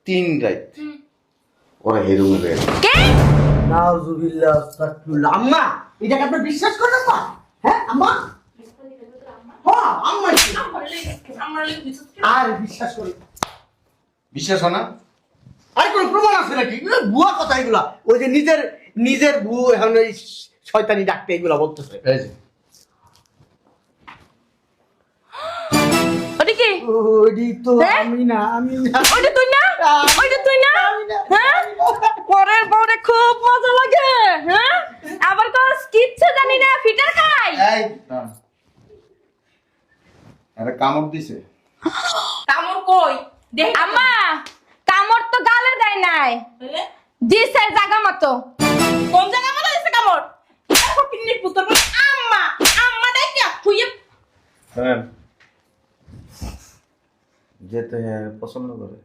3 রাত ওরা হেরুমে গেছে। কে? নাউজুবিল্লাহ আস্তাগফিরুল্লাহ। আম্মা এটাকে আপনি বিশ্বাস করেন না? হ্যাঁ আম্মা? হ্যাঁ আম্মা আর বিশ্বাস করি বিশ্বাস হয় না? আর কোন প্রমাণ আছে নাকি? এগুলো ভুয়া কথা এগুলা। ওই যে নিজের ভু এখন ওই শয়তানি ডাকতে এগুলা বলতেছে। এই যে ওটা কি? ওডি তো হ্যাঁ? আমি না। ওটা তুই না? ওটা তুই না? হ্যাঁ? পরের পরে খুব মজা লাগে, হ্যাঁ? আবার তো কিচ্ছু জানি না, ফিটার খাই। এই না আরে কামড় দিছে। কামড় কই? দেখ আম্মা, কামড় তো গালে দেয় নাই, বলে দিছে জাগা মতো। কোন জায়গা মনে হইছে কামড়? দেখো পিন্নির পুত্র বলে আম্মা আম্মা ডাকিয়া খুইয়ে শুনেন যেতে পছন্দ করে